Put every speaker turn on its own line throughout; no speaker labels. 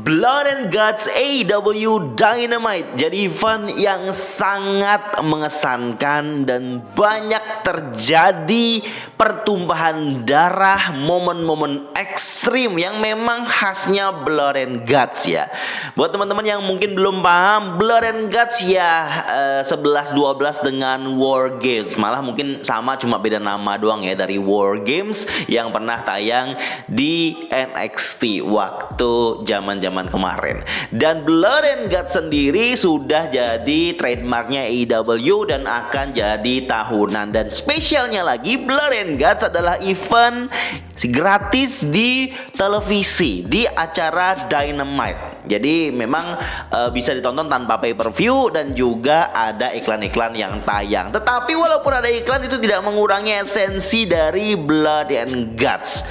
Blood and Guts AEW Dynamite jadi event yang sangat mengesankan dan banyak terjadi pertumpahan darah, momen-momen ekstrim yang memang khasnya Blood and Guts ya. Buat teman-teman yang mungkin belum paham, Blood and Guts ya 11-12 dengan War Games. Malah mungkin sama, cuma beda nama doang ya, dari War Games yang pernah tayang di NXT waktu zaman-zaman kemarin. Dan Blood and Guts sendiri sudah jadi trademarknya AEW dan akan jadi tahunan. Dan spesialnya lagi, Blood and Guts adalah event gratis di televisi di acara Dynamite. Jadi memang bisa ditonton tanpa pay-per-view dan juga ada iklan-iklan yang tayang. Tetapi walaupun ada iklan, itu tidak mengurangi esensi dari Blood and Guts,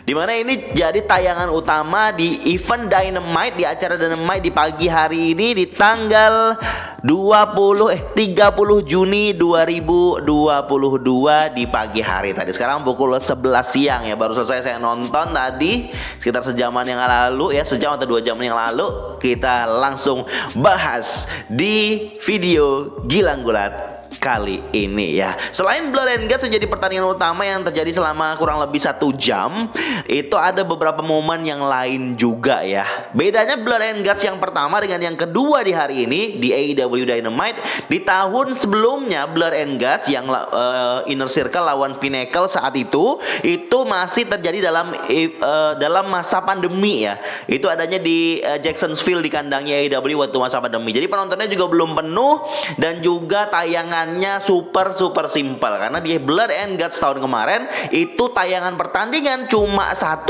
dimana ini jadi tayangan utama di event Dynamite, di acara Dynamite di pagi hari ini di tanggal 30 Juni 2022 di pagi hari tadi. Sekarang pukul 11 siang ya, baru selesai saya nonton tadi sekitar sejaman yang lalu ya, sejam atau 2 jam yang lalu. Kita langsung bahas di video Gilang Gulat kali ini ya. Selain Blood and Guts menjadi pertandingan utama yang terjadi selama kurang lebih 1 jam, itu ada beberapa momen yang lain juga ya. Bedanya Blood and Guts yang pertama dengan yang kedua di hari ini di AEW Dynamite, di tahun sebelumnya Blood and Guts yang Inner Circle lawan Pinnacle saat itu masih terjadi dalam masa pandemi ya. Itu adanya di Jacksonville di kandangnya AEW waktu masa pandemi. Jadi penontonnya juga belum penuh dan juga tayangan super simpel, karena di Blood and Guts tahun kemarin itu tayangan pertandingan cuma 1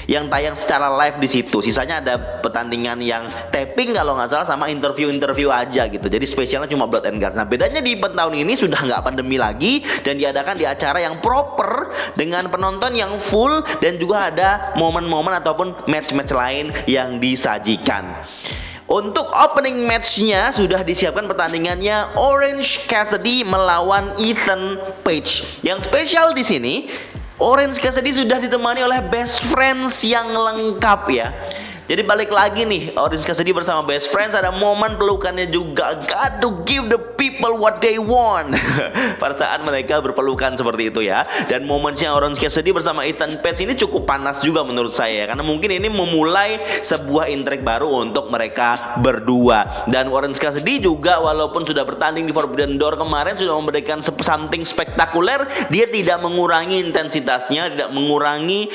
yang tayang secara live di situ. Sisanya ada pertandingan yang taping kalau nggak salah, sama interview aja gitu. Jadi spesialnya cuma Blood and Guts. Nah bedanya di event tahun ini sudah nggak pandemi lagi dan diadakan di acara yang proper dengan penonton yang full dan juga ada momen-momen ataupun match-match lain yang disajikan. Untuk opening match-nya sudah disiapkan pertandingannya Orange Cassidy melawan Ethan Page. Yang spesial di sini, Orange Cassidy sudah ditemani oleh best friends yang lengkap ya. Jadi balik lagi nih, Orange Cassidy bersama best friends, ada momen pelukannya juga. Got to give the people what they want. Pada saat mereka berpelukan seperti itu ya. Dan momennya Orange Cassidy bersama Ethan Page ini cukup panas juga menurut saya, karena mungkin ini memulai sebuah intrik baru untuk mereka berdua. Dan Orange Cassidy juga walaupun sudah bertanding di Forbidden Door kemarin, sudah memberikan something spektakuler, dia tidak mengurangi intensitasnya, tidak mengurangi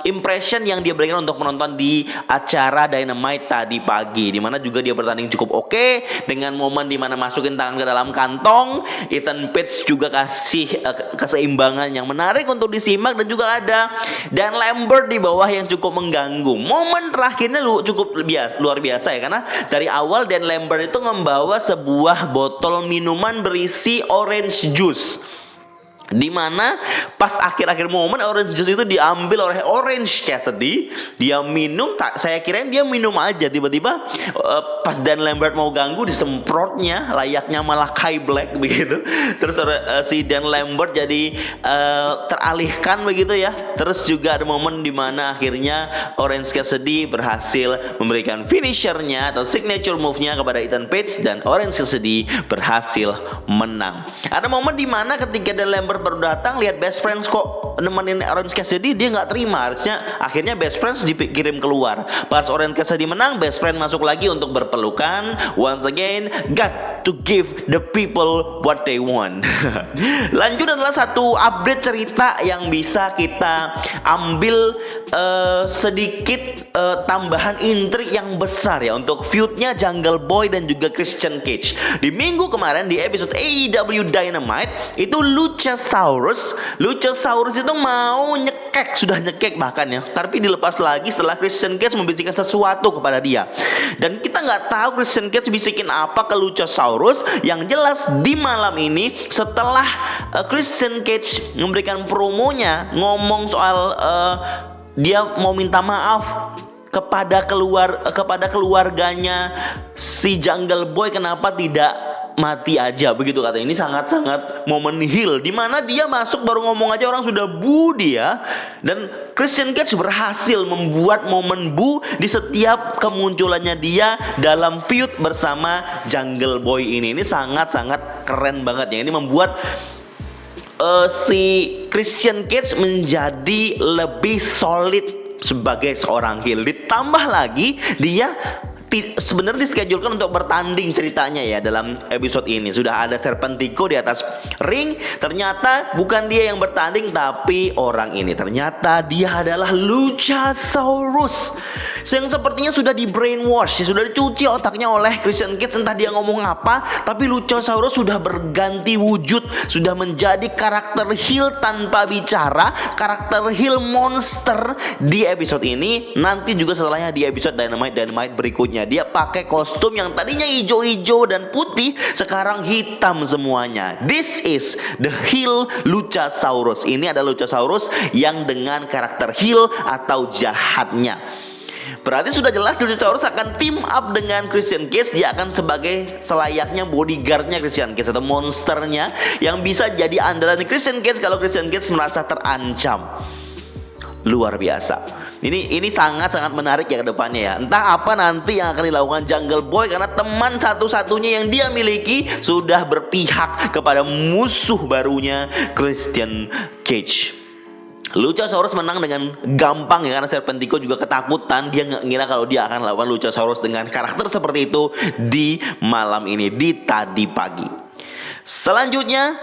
impression yang dia berikan untuk menonton di acara Dynamite tadi pagi, dimana juga dia bertanding cukup oke dengan momen dimana masukin tangan ke dalam kantong. Ethan Page juga kasih keseimbangan yang menarik untuk disimak, dan juga ada Dan Lambert di bawah yang cukup mengganggu. Momen terakhirnya cukup luar biasa ya, karena dari awal Dan Lambert itu membawa sebuah botol minuman berisi orange juice, dimana pas akhir-akhir momen orange juice itu diambil oleh Orange Cassidy. Dia minum, saya kirain dia minum aja, tiba-tiba pas Dan Lambert mau ganggu disemprotnya layaknya malah Kai Black begitu. Terus si Dan Lambert jadi teralihkan begitu ya. Terus juga ada momen dimana akhirnya Orange Cassidy berhasil memberikan finishernya atau signature move-nya kepada Ethan Page, dan Orange Cassidy berhasil menang. Ada momen dimana ketika Dan Lambert baru datang, lihat best friends kok nemenin Orange Cassidy, dia nggak terima. Harusnya akhirnya best friends dikirim keluar. Pas Orange Cassidy menang, best friend masuk lagi untuk berpelukan. Once again, got to give the people what they want. Lanjut adalah satu update cerita yang bisa kita ambil sedikit tambahan intrik yang besar ya untuk feudnya Jungle Boy dan juga Christian Cage. Di minggu kemarin di episode AEW Dynamite itu Luchasaurus itu mau sudah nyekek bahkan ya, tapi dilepas lagi setelah Christian Cage membisikkan sesuatu kepada dia. Dan kita nggak tahu Christian Cage bisikin apa ke Luchasaurus. Yang jelas di malam ini setelah Christian Cage memberikan promonya, ngomong soal dia mau minta maaf kepada keluarganya si Jungle Boy, kenapa tidak mati aja begitu katanya. Ini sangat-sangat momen heel di mana dia masuk baru ngomong aja orang sudah bu dia, dan Christian Cage berhasil membuat momen bu di setiap kemunculannya dia dalam feud bersama Jungle Boy ini. Ini sangat-sangat keren banget ya. Ini membuat si Christian Cage menjadi lebih solid sebagai seorang heel. Ditambah lagi dia sebenarnya dischedulkan untuk bertanding ceritanya ya dalam episode ini. Sudah ada Serpentico di atas ring. Ternyata bukan dia yang bertanding, tapi orang ini. Ternyata dia adalah Luchasaurus, yang sepertinya sudah di brainwash, sudah dicuci otaknya oleh Christian Cage. Entah dia ngomong apa, tapi Luchasaurus sudah berganti wujud, sudah menjadi karakter heel tanpa bicara, karakter heel monster di episode ini. Nanti juga setelahnya di episode Dynamite berikutnya dia pakai kostum yang tadinya hijau-hijau dan putih, sekarang hitam semuanya. This is the heel Luchasaurus. Ini ada Luchasaurus yang dengan karakter heel atau jahatnya. Berarti sudah jelas Luchasaurus akan team up dengan Christian Cage. Dia akan sebagai selayaknya bodyguardnya Christian Cage atau monsternya yang bisa jadi andalan Christian Cage kalau Christian Cage merasa terancam. Luar biasa. Ini sangat-sangat menarik ya ke depannya ya. Entah apa nanti yang akan dilakukan Jungle Boy, karena teman satu-satunya yang dia miliki sudah berpihak kepada musuh barunya Christian Cage. Luchasaurus menang dengan gampang ya, karena Serpentico juga ketakutan. Dia nggak ngira kalau dia akan lawan Luchasaurus dengan karakter seperti itu di malam ini, di tadi pagi. Selanjutnya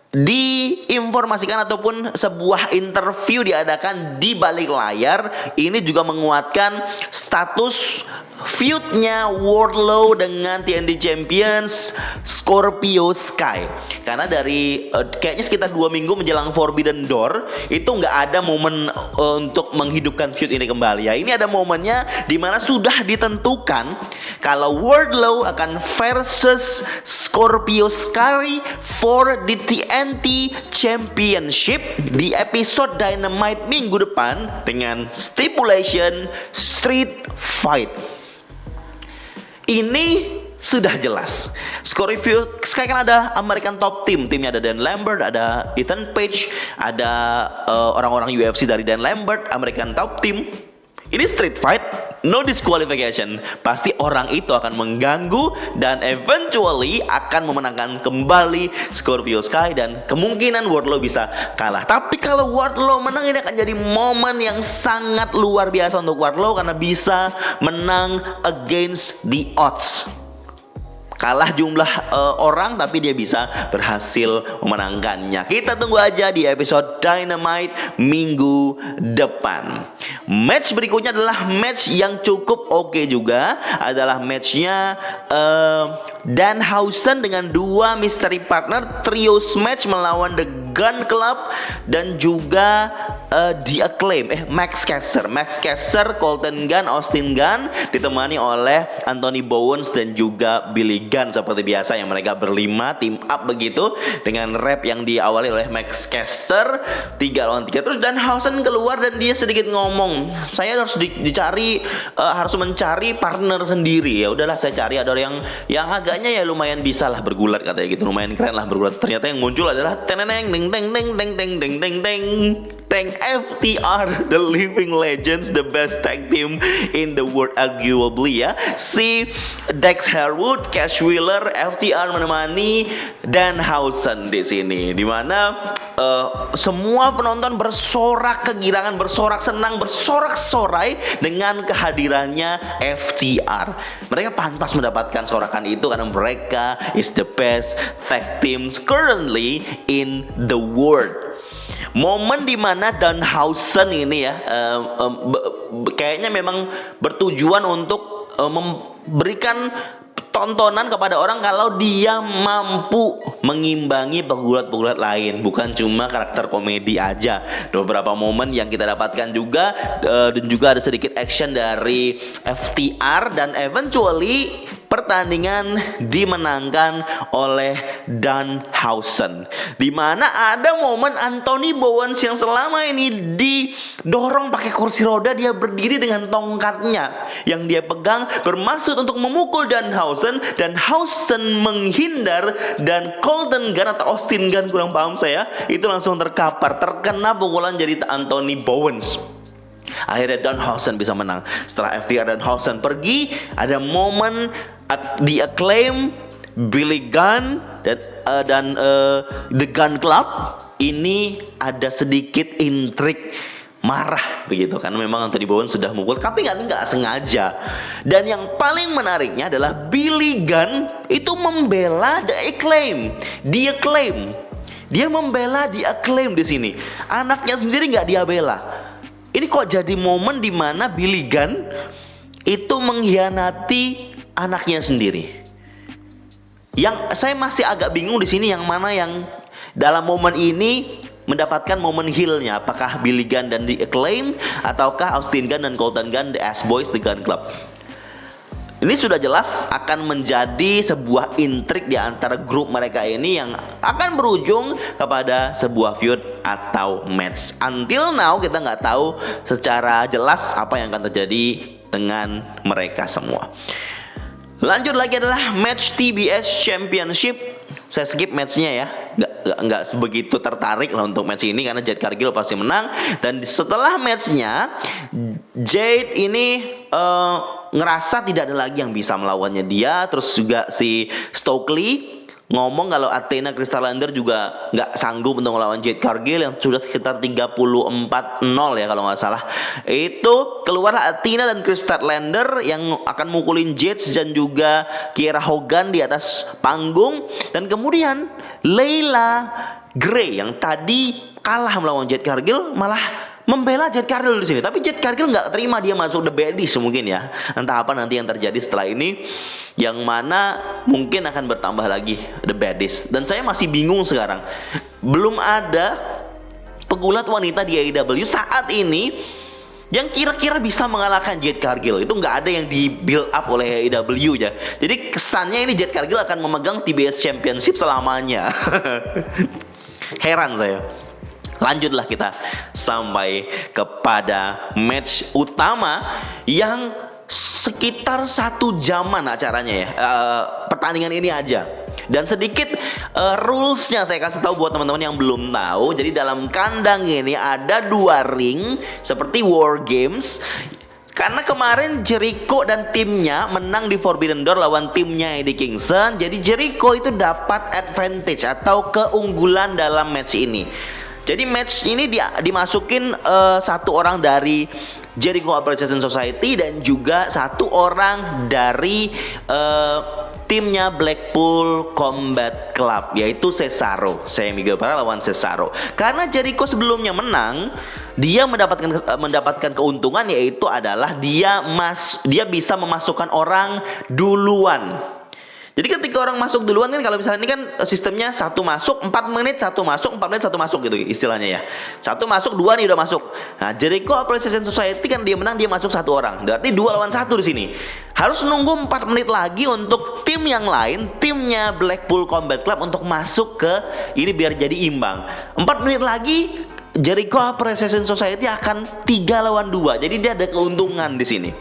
diinformasikan ataupun sebuah interview diadakan di balik layar. Ini juga menguatkan status feudnya Wardlow dengan TNT Champions Scorpio Sky. Karena dari kayaknya sekitar 2 minggu menjelang Forbidden Door itu nggak ada momen untuk menghidupkan feud ini kembali ya. Ini ada momennya dimana sudah ditentukan kalau Wardlow akan versus Scorpio Sky for the TNT Championship di episode Dynamite minggu depan dengan stipulation street fight. Ini sudah jelas. Scorpio Sky kan ada American Top Team. Timnya ada Dan Lambert, ada Ethan Page, ada orang-orang UFC dari Dan Lambert, American Top Team. Ini street fight, no disqualification. Pasti orang itu akan mengganggu dan eventually akan memenangkan kembali Scorpio Sky, dan kemungkinan Wardlow bisa kalah. Tapi kalau Wardlow menang, ini akan jadi momen yang sangat luar biasa untuk Wardlow karena bisa menang against the odds. Kalah jumlah orang tapi dia bisa berhasil memenangkannya. Kita tunggu aja di episode Dynamite minggu depan. Match berikutnya adalah match yang cukup oke juga. Adalah matchnya Danhausen dengan 2 mystery partner trios match melawan The Gun Club dan juga The Acclaim. Max Caster, Colton Gunn, Austin Gunn ditemani oleh Anthony Bowens dan juga Billy Gunn seperti biasa, yang mereka berlima team up begitu dengan rap yang diawali oleh Max Caster 3 lawan 3. Terus Danhausen keluar dan dia sedikit ngomong, saya harus harus mencari partner sendiri. Ya udahlah, saya cari ada orang yang agaknya ya lumayan bisa lah bergulat katanya gitu, lumayan keren lah bergulat. Ternyata yang muncul adalah teneneng deng deng deng deng deng deng deng deng Tank FTR, the living legends, the best tag team in the world arguably ya. Si Dex Harwood, Cash Wheeler, FTR menemani Danhausen di sini, dimana semua penonton bersorak kegirangan, bersorak senang, bersorak-sorai dengan kehadirannya FTR. Mereka pantas mendapatkan sorakan itu karena mereka is the best tag teams currently in the world. Momen dimana Danhausen ini ya kayaknya memang bertujuan untuk memberikan tontonan kepada orang kalau dia mampu mengimbangi pegulat-pegulat lain, bukan cuma karakter komedi aja. Beberapa momen yang kita dapatkan juga dan juga ada sedikit action dari FTR dan eventually pertandingan dimenangkan oleh Danhausen, di mana ada momen Anthony Bowens yang selama ini didorong pakai kursi roda, dia berdiri dengan tongkatnya yang dia pegang bermaksud untuk memukul Danhausen. Danhausen menghindar dan Colton Gunn atau Austin Gunn, kurang paham saya, itu langsung terkapar, terkena pukulan jadi Anthony Bowens. Akhirnya Danhausen bisa menang. Setelah FTR Danhausen pergi, ada momen di Acclaim, Billy Gunn dan The Gun Club. Ini ada sedikit intrik, marah begitu, karena memang Anthony Bowens sudah mukul tapi nggak sengaja. Dan yang paling menariknya adalah Billy Gunn itu membela The Acclaim. Dia membela The Acclaim di sini. Anaknya sendiri nggak dia bela. Ini kok jadi momen di mana Billy Gunn itu mengkhianati anaknya sendiri. Yang saya masih agak bingung di sini yang mana yang dalam momen ini mendapatkan momen heel-nya. Apakah Billy Gunn dan The Acclaim, ataukah Austin Gunn dan Colton Gunn, The Ass Boys, The Gun Club. Ini sudah jelas akan menjadi sebuah intrik di antara grup mereka ini yang akan berujung kepada sebuah feud atau match. Until now kita nggak tahu secara jelas apa yang akan terjadi dengan mereka semua. Lanjut lagi adalah match TBS Championship. Saya skip matchnya ya, nggak begitu tertarik lah untuk match ini karena Jade Cargill pasti menang. Dan setelah matchnya, Jade ini ngerasa tidak ada lagi yang bisa melawannya dia. Terus juga si Stokely ngomong kalau Athena Crystal-Lander juga nggak sanggup untuk melawan Jade Cargill yang sudah sekitar 34-0 ya kalau nggak salah. Itu keluarlah Athena dan Crystal-Lander yang akan mukulin Jade dan juga Kiera Hogan di atas panggung. Dan kemudian Layla Gray yang tadi kalah melawan Jade Cargill malah membela Jade Cargill di sini. Tapi Jade Cargill nggak terima dia masuk The Baddies mungkin ya. Entah apa nanti yang terjadi setelah ini, yang mana mungkin akan bertambah lagi The Baddies. Dan saya masih bingung sekarang, belum ada pegulat wanita di AEW saat ini yang kira-kira bisa mengalahkan Jade Cargill. Itu nggak ada yang di build up oleh AEW ya. Jadi kesannya ini Jade Cargill akan memegang TBS Championship selamanya. Heran saya. Lanjutlah kita sampai kepada match utama yang sekitar 1 jaman acaranya ya, pertandingan ini aja. Dan sedikit rulesnya saya kasih tahu buat teman-teman yang belum tahu. Jadi dalam kandang ini ada 2 ring seperti War Games. Karena kemarin Jericho dan timnya menang di Forbidden Door lawan timnya Eddie Kingston. Jadi Jericho itu dapat advantage atau keunggulan dalam match ini. Jadi match ini dimasukin 1 orang dari Jericho Appreciation Society dan juga 1 orang dari timnya Blackpool Combat Club, yaitu Cesaro. Sammy Guevara lawan Cesaro. Karena Jericho sebelumnya menang, dia mendapatkan keuntungan, yaitu adalah dia bisa memasukkan orang duluan. Jadi ketika orang masuk duluan kan, kalau misalnya ini kan sistemnya 1 masuk 4 menit 1 masuk 4 menit 1 masuk gitu istilahnya ya. 1 masuk 2 nih udah masuk. Nah Jericho Appreciation Society kan dia menang, dia masuk 1 orang. Berarti 2 lawan 1 di sini. Harus nunggu 4 menit lagi untuk tim yang lain, timnya Blackpool Combat Club untuk masuk ke ini biar jadi imbang. 4 menit lagi Jericho Appreciation Society akan 3 lawan 2. Jadi dia ada keuntungan di sini.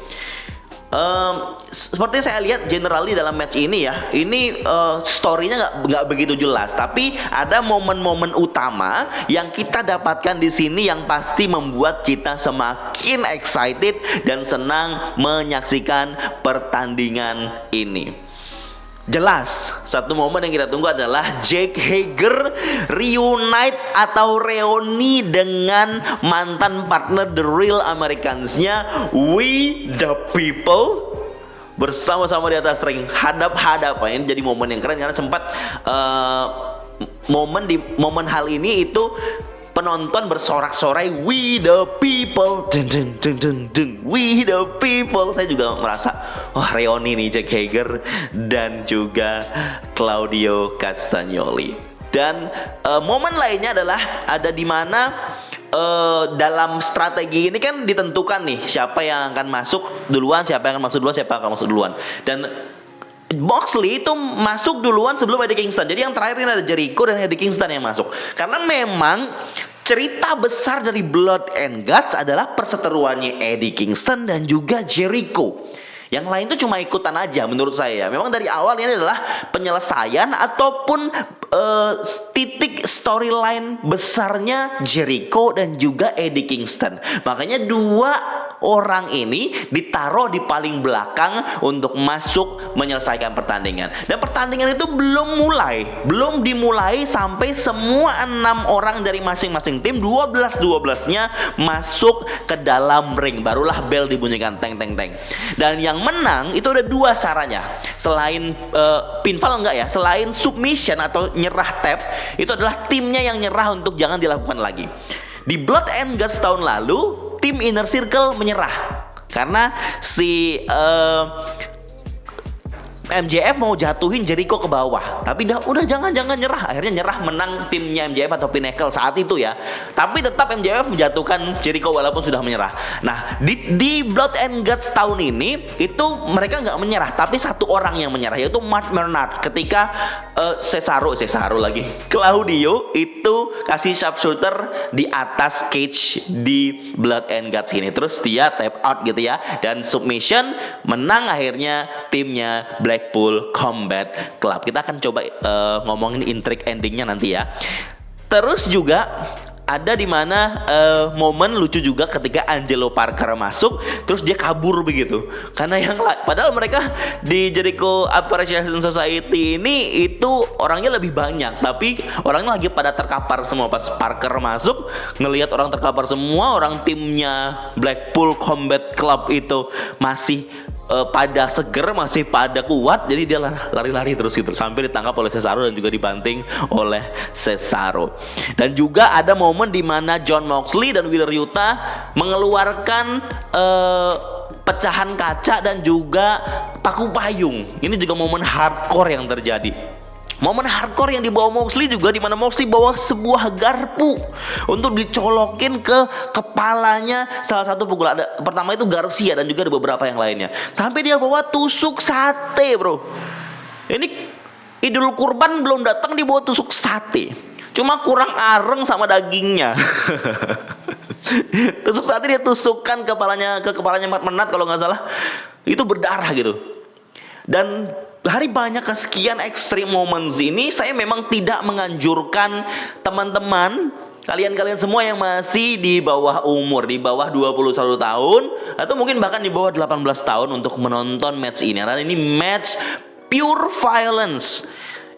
Seperti saya lihat generally dalam match ini ya, ini story-nya nggak begitu jelas, tapi ada momen-momen utama yang kita dapatkan di sini yang pasti membuat kita semakin excited dan senang menyaksikan pertandingan ini. Jelas, satu momen yang kita tunggu adalah Jake Hager reunite atau reuni dengan mantan partner The Real Americans-nya We The People bersama-sama di atas ring hadap-hadapan. Ini jadi momen yang keren karena sempat momen hal ini itu penonton bersorak-sorai We The People, dun, dun, dun, dun, dun. We The People. Saya juga merasa wah reuni nih Jake Hager dan juga Claudio Castagnoli. Dan momen lainnya adalah ada di mana dalam strategi ini kan ditentukan nih siapa yang akan masuk duluan, siapa yang akan masuk duluan, siapa yang akan masuk duluan. Dan Moxley itu masuk duluan sebelum Eddie Kingston. Jadi yang terakhir ini ada Jericho dan Eddie Kingston yang masuk. Karena memang cerita besar dari Blood and Guts adalah perseteruannya Eddie Kingston dan juga Jericho. Yang lain itu cuma ikutan aja menurut saya. Memang dari awal ini adalah penyelesaian ataupun titik storyline besarnya Jericho dan juga Eddie Kingston. Makanya dua orang ini ditaruh di paling belakang untuk masuk menyelesaikan pertandingan. Dan pertandingan itu belum dimulai sampai semua 6 orang dari masing-masing tim 12-12-nya masuk ke dalam ring. Barulah bel dibunyikan teng teng teng. Dan yang menang itu ada dua caranya. Selain pinfall enggak ya, selain submission atau nyerah tap, itu adalah timnya yang nyerah untuk jangan dilakukan lagi. Di Blood and Guts tahun lalu tim Inner Circle menyerah karena si MJF mau jatuhin Jericho ke bawah, tapi udah jangan nyerah. Akhirnya nyerah, menang timnya MJF atau Pinnacle saat itu ya. Tapi tetap MJF menjatuhkan Jericho walaupun sudah menyerah. Nah di Blood and Guts tahun ini itu mereka nggak menyerah, tapi satu orang yang menyerah yaitu Matt Menard ketika Cesaro lagi Claudio itu kasih sharpshooter di atas cage di Blood and Guts ini. Terus dia tap out gitu ya, dan submission, menang akhirnya timnya Blackpool Combat Club. Kita akan coba ngomongin intrik endingnya nanti ya. Terus juga ada di mana momen lucu juga ketika Angelo Parker masuk, terus dia kabur begitu. Karena padahal mereka di Jericho Appreciation Society ini itu orangnya lebih banyak, tapi orangnya lagi pada terkapar semua. Pas Parker masuk, ngelihat orang terkapar semua, orang timnya Blackpool Combat Club itu masih pada seger, masih pada kuat, jadi dia lari-lari terus gitu sampai ditangkap oleh Cesaro dan juga dibanting oleh Cesaro. Dan juga ada momen di mana Jon Moxley dan Wheeler Yuta mengeluarkan pecahan kaca dan juga paku payung. Ini juga momen hardcore yang terjadi. Momen hardcore yang dibawa Moxley juga, di mana Moxley bawa sebuah garpu untuk dicolokin ke kepalanya salah satu pukul. Pertama itu Garcia dan juga ada beberapa yang lainnya. Sampai dia bawa tusuk sate, bro. Ini Idul Kurban belum datang dibawa tusuk sate. Cuma kurang areng sama dagingnya. Tusuk sate dia tusukkan ke kepalanya Matt Menard kalau nggak salah. Itu berdarah gitu. Dan dari banyak kesekian extreme moments ini, saya memang tidak menganjurkan teman-teman, kalian semua yang masih di bawah umur, di bawah 21 tahun atau mungkin bahkan di bawah 18 tahun untuk menonton match ini. Karena ini match pure violence.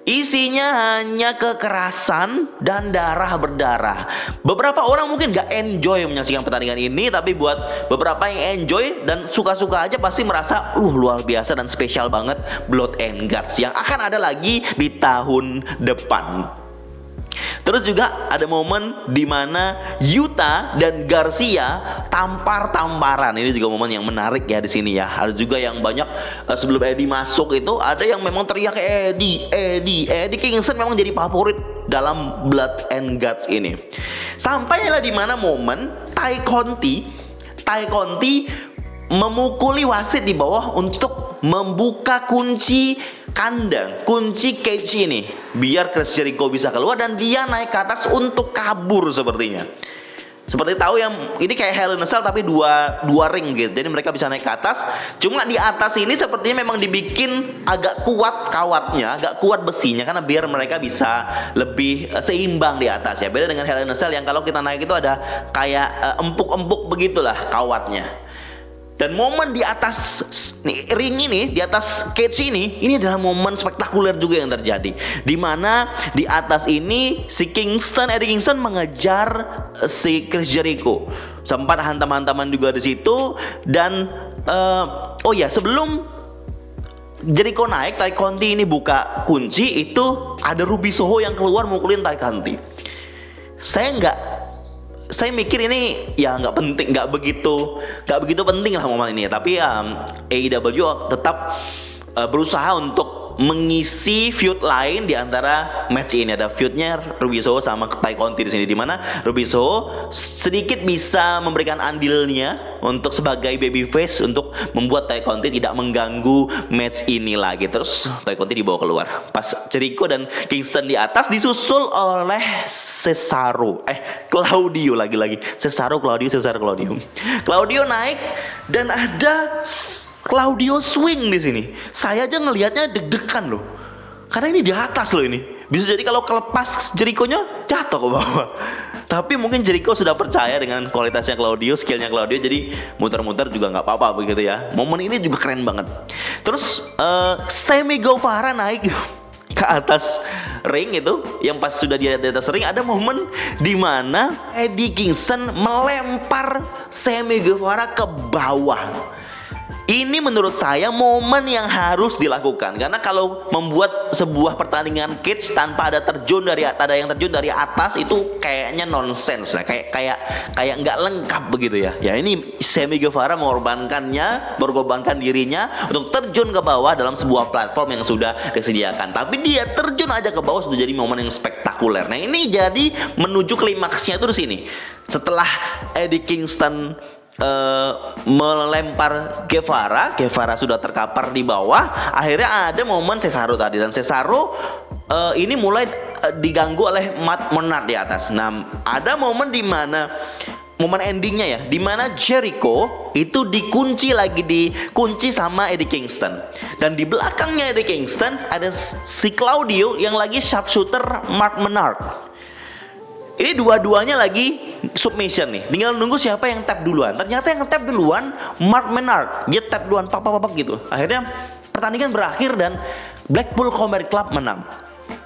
Isinya hanya kekerasan dan darah berdarah. Beberapa orang mungkin gak enjoy menyaksikan pertandingan ini, tapi buat beberapa yang enjoy dan suka-suka aja pasti merasa luar biasa dan spesial banget Blood and Guts yang akan ada lagi di tahun depan. Terus juga ada momen di mana Yuta dan Garcia tampar-tamparan. Ini juga momen yang menarik ya di sini ya. Ada juga yang banyak sebelum Eddie masuk itu ada yang memang teriak Eddie Kingston memang jadi favorit dalam Blood and Guts ini. Sampailah di mana momen Tay Conti memukuli wasit di bawah untuk membuka kunci kandang, kunci cage ini biar Chris Jericho bisa keluar dan dia naik ke atas untuk kabur sepertinya. Seperti tahu yang ini kayak Hell in a Cell tapi dua ring gitu. Jadi mereka bisa naik ke atas. Cuma di atas ini sepertinya memang dibikin agak kuat kawatnya, agak kuat besinya karena biar mereka bisa lebih seimbang di atas ya. Beda dengan Hell in a Cell yang kalau kita naik itu ada kayak empuk-empuk begitulah kawatnya. Dan momen di atas ring ini, di atas cage ini adalah momen spektakuler juga yang terjadi. Di mana di atas ini si Eddie Kingston mengejar si Chris Jericho. Sempat hantam-hantaman juga di situ. Dan sebelum Jericho naik, Tay Conti ini buka kunci, itu ada Ruby Soho yang keluar mukulin Tay Conti. Saya mikir ini ya nggak penting, nggak begitu penting lah momen ini ya. Tapi AEW tetap berusaha untuk mengisi feud lain di antara match ini. Ada feudnya Ruby Soho sama Tay Conti di sini, di mana Ruby Soho sedikit bisa memberikan andilnya untuk sebagai babyface untuk membuat Tay Conti tidak mengganggu match ini lagi. Terus Tay Conti dibawa keluar. Pas Jericho dan Kingston di atas, disusul oleh Claudio lagi-lagi. Claudio naik dan ada Claudio swing di sini. Saya aja ngelihatnya deg-degan loh. Karena ini di atas loh ini. Bisa jadi kalau kelepas Jericho-nya jatuh ke bawah. Tapi mungkin Jericho sudah percaya dengan kualitasnya Claudio, skillnya Claudio, jadi muter-muter juga nggak apa-apa begitu ya. Momen ini juga keren banget. Terus Sammy Guevara naik ke atas ring itu, yang pas sudah di atas ring ada momen di mana Eddie Kingston melempar Sammy Guevara ke bawah. Ini menurut saya momen yang harus dilakukan, karena kalau membuat sebuah pertandingan cage tanpa ada yang terjun dari atas itu kayaknya nonsens, nah, kayak nggak lengkap begitu ya. Ya ini Sammy Guevara mengorbankan dirinya untuk terjun ke bawah dalam sebuah platform yang sudah disediakan, tapi dia terjun aja ke bawah sudah jadi momen yang spektakuler. Nah ini jadi menuju klimaksnya itu di sini. Setelah Eddie Kingston melempar Guevara sudah terkapar di bawah. Akhirnya ada momen Cesaro tadi, dan Cesaro ini mulai diganggu oleh Matt Menard di atas. Nah, ada momen di mana momen endingnya ya, di mana Jericho itu dikunci sama Eddie Kingston, dan di belakangnya Eddie Kingston ada si Claudio yang lagi sharpshooter Mark Menard. Ini dua-duanya lagi submission nih. Tinggal nunggu siapa yang tap duluan. Ternyata yang tap duluan Mark Menard. Dia tap duluan pak gitu. Akhirnya pertandingan berakhir dan Blackpool Combat Club menang.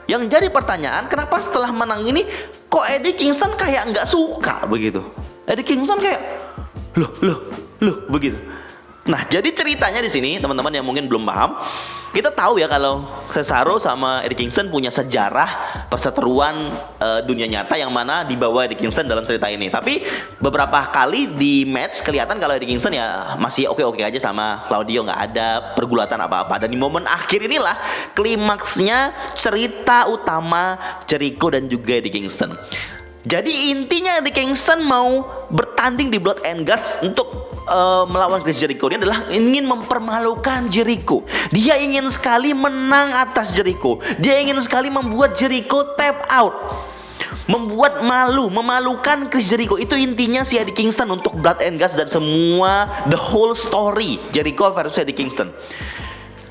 Yang jadi pertanyaan, kenapa setelah menang ini kok Eddie Kingston kayak nggak suka begitu? Eddie Kingston kayak loh begitu. Nah, jadi ceritanya di sini teman-teman yang mungkin belum paham, kita tahu ya kalau Cesaro sama Eddie Kingston punya sejarah perseteruan dunia nyata yang mana dibawa Eddie Kingston dalam cerita ini. Tapi beberapa kali di match kelihatan kalau Eddie Kingston ya masih oke-oke aja sama Claudio, nggak ada pergulatan apa-apa. Dan di momen akhir inilah klimaksnya cerita utama Jericho dan juga Eddie Kingston. Jadi intinya Eddie Kingston mau bertanding di Blood and Guts untuk melawan Chris Jericho. Ini adalah ingin mempermalukan Jericho. Dia ingin sekali menang atas Jericho. Dia ingin sekali membuat Jericho tap out, membuat memalukan Chris Jericho. Itu intinya si Eddie Kingston untuk Blood and Guts dan semua the whole story Jericho versus Eddie Kingston.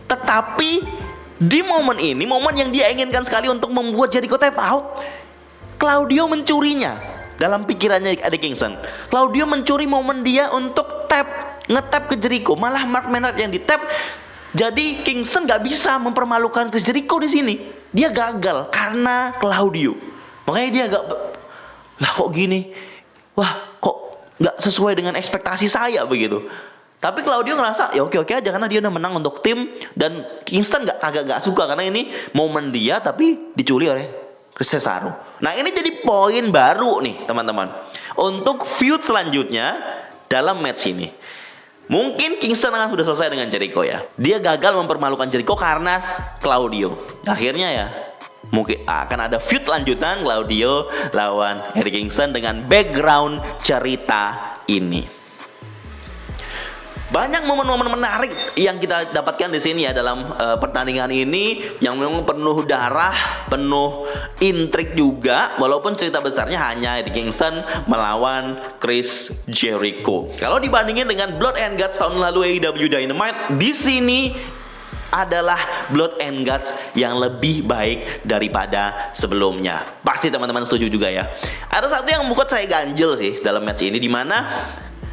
Tetapi di momen ini, momen yang dia inginkan sekali untuk membuat Jericho tap out, Claudio mencurinya. Dalam pikirannya Eddie Kingston, Claudio mencuri momen dia untuk ngetap ke Jericho. Malah Mark Menard yang ditap. Jadi Kingston gak bisa mempermalukan Chris Jericho di sini. Dia gagal karena Claudio. Makanya dia agak kok gini. Wah, kok gak sesuai dengan ekspektasi saya begitu. Tapi Claudio ngerasa ya oke-oke aja karena dia udah menang untuk tim, dan Kingston gak suka karena ini momen dia tapi dicuri oleh Chris Cesaro. Nah ini jadi poin baru nih teman-teman untuk feud selanjutnya dalam match ini. Mungkin Kingston akan sudah selesai dengan Jericho ya. Dia gagal mempermalukan Jericho karena Claudio. Akhirnya ya mungkin akan ada feud lanjutan Claudio lawan Eddie Kingston dengan background cerita ini. Banyak momen-momen menarik yang kita dapatkan di sini ya dalam pertandingan ini, yang memang penuh darah, penuh intrik juga, walaupun cerita besarnya hanya Eddie Kingston melawan Chris Jericho. Kalau dibandingin dengan Blood and Guts tahun lalu AEW Dynamite, di sini adalah Blood and Guts yang lebih baik daripada sebelumnya. Pasti teman-teman setuju juga ya. Ada satu yang membuat saya ganjel sih dalam match ini, dimana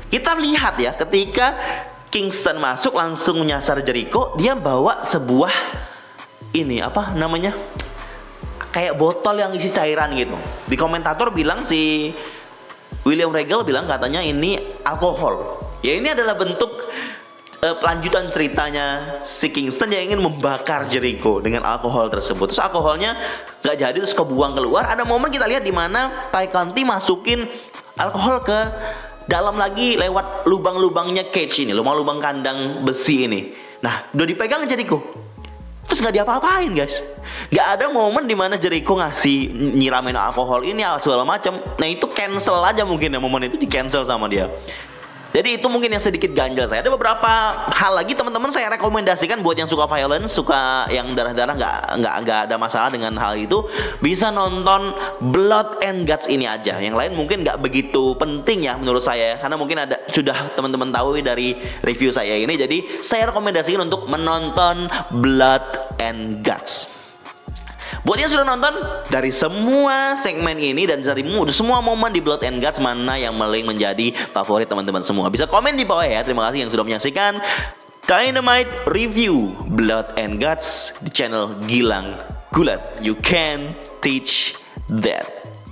kita lihat ya ketika Kingston masuk langsung menyasar Jericho, dia bawa sebuah ini apa namanya, kayak botol yang isi cairan gitu. Di komentator bilang, si William Regal bilang katanya ini alkohol. Ya ini adalah bentuk pelanjutan ceritanya si Kingston yang ingin membakar Jericho dengan alkohol tersebut. Terus alkoholnya gak jadi, terus kebuang keluar. Ada momen kita lihat di mana Tay Conti masukin alkohol ke dalam lagi lewat lubang-lubangnya cage ini, lubang-lubang kandang besi ini. Nah, udah dipegang Jericho. terus nggak diapa-apain guys. Nggak ada momen dimana Jericho ngasih nyiramin alkohol ini segala macam. Nah itu cancel aja mungkin ya, momen itu di cancel sama dia. Jadi itu mungkin yang sedikit ganjal saya. Ada beberapa hal lagi teman-teman saya rekomendasikan buat yang suka violence, suka yang darah-darah, nggak ada masalah dengan hal itu, bisa nonton Blood and Guts ini aja. Yang lain mungkin nggak begitu penting ya menurut saya, karena mungkin ada sudah teman-teman tahu dari review saya ini. Jadi saya rekomendasikan untuk menonton Blood and Guts. Buat yang sudah nonton dari semua segmen ini dan dari semua momen di Blood and Guts, mana yang paling menjadi favorit teman-teman semua? Bisa komen di bawah ya. Terima kasih yang sudah menyaksikan Dynamite Review Blood and Guts di channel Gilang Gulat. You can teach that.